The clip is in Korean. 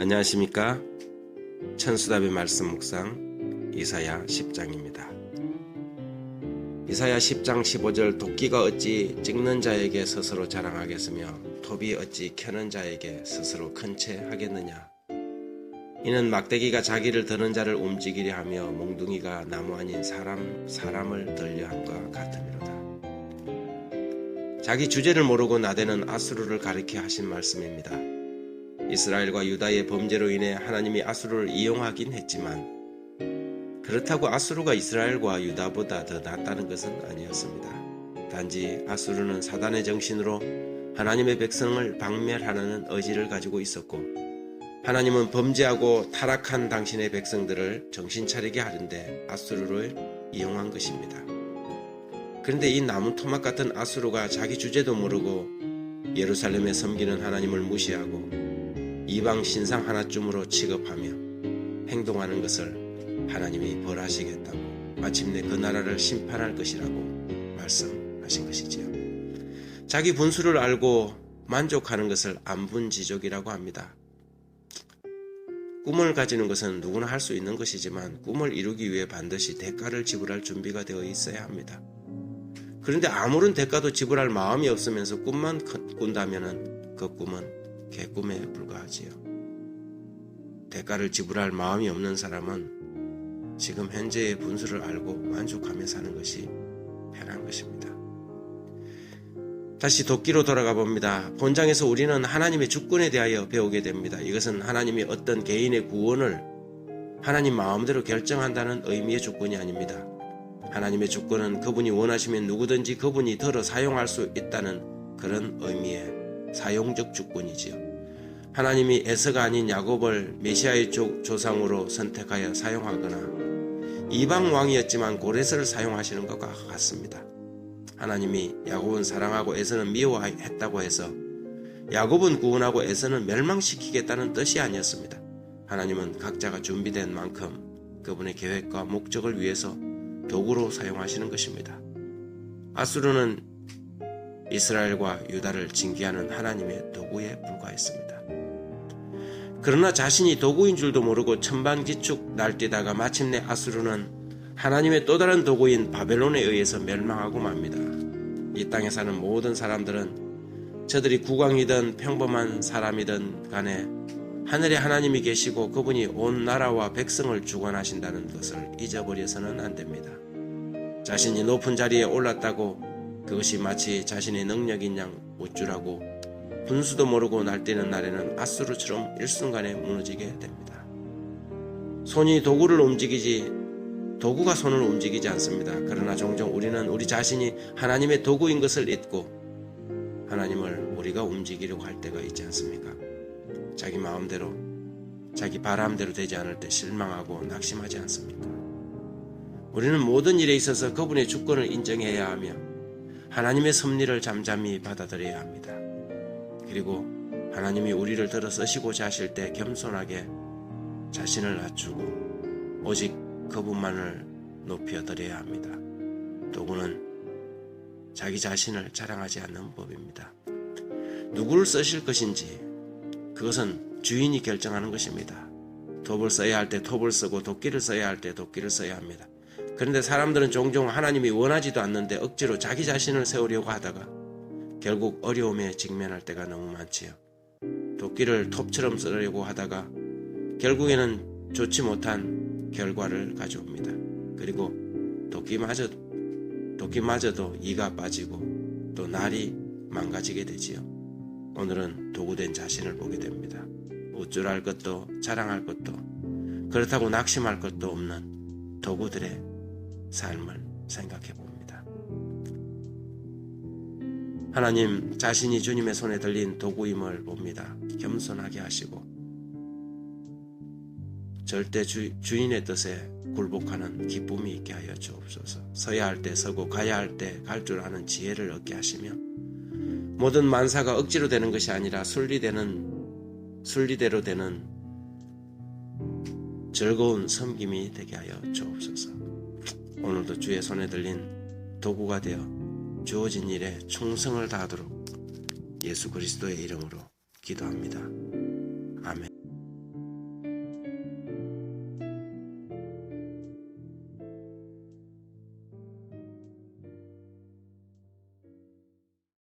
안녕하십니까? 천수답의 말씀 묵상 이사야 10장입니다. 이사야 10장 15절 도끼가 어찌 찍는 자에게 스스로 자랑하겠으며 톱이 어찌 켜는 자에게 스스로 큰 채 하겠느냐. 이는 막대기가 자기를 드는 자를 움직이려 하며 몽둥이가 나무 아닌 사람을 들려 함과 같으미로다. 자기 주제를 모르고 나대는 아수르를 가리켜 하신 말씀입니다. 이스라엘과 유다의 범죄로 인해 하나님이 아수르를 이용하긴 했지만 그렇다고 아수르가 이스라엘과 유다보다 더 낫다는 것은 아니었습니다. 단지 아수르는 사단의 정신으로 하나님의 백성을 박멸하려는 의지를 가지고 있었고, 하나님은 범죄하고 타락한 당신의 백성들을 정신 차리게 하는데 아수르를 이용한 것입니다. 그런데 이 나무 토막 같은 아수르가 자기 주제도 모르고 예루살렘에 섬기는 하나님을 무시하고 이방 신상 하나쯤으로 취급하며 행동하는 것을 하나님이 벌하시겠다고, 마침내 그 나라를 심판할 것이라고 말씀하신 것이지요. 자기 분수를 알고 만족하는 것을 안분지족이라고 합니다. 꿈을 가지는 것은 누구나 할 수 있는 것이지만 꿈을 이루기 위해 반드시 대가를 지불할 준비가 되어 있어야 합니다. 그런데 아무런 대가도 지불할 마음이 없으면서 꿈만 꾼다면 그 꿈은 개꿈에 불과하지요. 대가를 지불할 마음이 없는 사람은 지금 현재의 분수를 알고 만족하며 사는 것이 편한 것입니다. 다시 도끼로 돌아가 봅니다. 본장에서 우리는 하나님의 주권에 대하여 배우게 됩니다. 이것은 하나님이 어떤 개인의 구원을 하나님 마음대로 결정한다는 의미의 주권이 아닙니다. 하나님의 주권은 그분이 원하시면 누구든지 그분이 들어 사용할 수 있다는 그런 의미의 사용적 주권이지요. 하나님이 에서가 아닌 야곱을 메시아의 조상으로 선택하여 사용하거나 이방 왕이었지만 고레스를 사용하시는 것과 같습니다. 하나님이 야곱은 사랑하고 에서는 미워했다고 해서 야곱은 구원하고 에서는 멸망시키겠다는 뜻이 아니었습니다. 하나님은 각자가 준비된 만큼 그분의 계획과 목적을 위해서 도구로 사용하시는 것입니다. 아수르는 이스라엘과 유다를 징계하는 하나님의 도구에 불과했습니다. 그러나 자신이 도구인 줄도 모르고 천반기축 날뛰다가 마침내 아수르는 하나님의 또 다른 도구인 바벨론에 의해서 멸망하고 맙니다. 이 땅에 사는 모든 사람들은 저들이 국왕이든 평범한 사람이든 간에 하늘에 하나님이 계시고 그분이 온 나라와 백성을 주관하신다는 것을 잊어버려서는 안 됩니다. 자신이 높은 자리에 올랐다고 그것이 마치 자신의 능력인 양 우쭐하고 분수도 모르고 날뛰는 날에는 아수르처럼 일순간에 무너지게 됩니다. 손이 도구를 움직이지 도구가 손을 움직이지 않습니다. 그러나 종종 우리는 우리 자신이 하나님의 도구인 것을 잊고 하나님을 우리가 움직이려고 할 때가 있지 않습니까? 자기 마음대로, 자기 바람대로 되지 않을 때 실망하고 낙심하지 않습니까? 우리는 모든 일에 있어서 그분의 주권을 인정해야 하며 하나님의 섭리를 잠잠히 받아들여야 합니다. 그리고 하나님이 우리를 들어 쓰시고자 하실 때 겸손하게 자신을 낮추고 오직 그분만을 높여드려야 합니다. 도구는 자기 자신을 자랑하지 않는 법입니다. 누구를 쓰실 것인지 그것은 주인이 결정하는 것입니다. 톱을 써야 할 때 톱을 쓰고 도끼를 써야 할 때 도끼를 써야 합니다. 그런데 사람들은 종종 하나님이 원하지도 않는데 억지로 자기 자신을 세우려고 하다가 결국 어려움에 직면할 때가 너무 많지요. 도끼를 톱처럼 쓰려고 하다가 결국에는 좋지 못한 결과를 가져옵니다. 그리고 도끼마저도 이가 빠지고 또 날이 망가지게 되지요. 오늘은 도구된 자신을 보게 됩니다. 우쭐할 것도 자랑할 것도 그렇다고 낙심할 것도 없는 도구들의 삶을 생각해 봅니다. 하나님 자신이 주님의 손에 들린 도구임을 봅니다. 겸손하게 하시고 절대 주인의 뜻에 굴복하는 기쁨이 있게 하여 주옵소서. 서야 할 때 서고 가야 할 때 갈 줄 아는 지혜를 얻게 하시며 모든 만사가 억지로 되는 것이 아니라 순리대로 되는 즐거운 섬김이 되게 하여 주옵소서. 오늘도 주의 손에 들린 도구가 되어 주어진 일에 충성을 다하도록 예수 그리스도의 이름으로 기도합니다.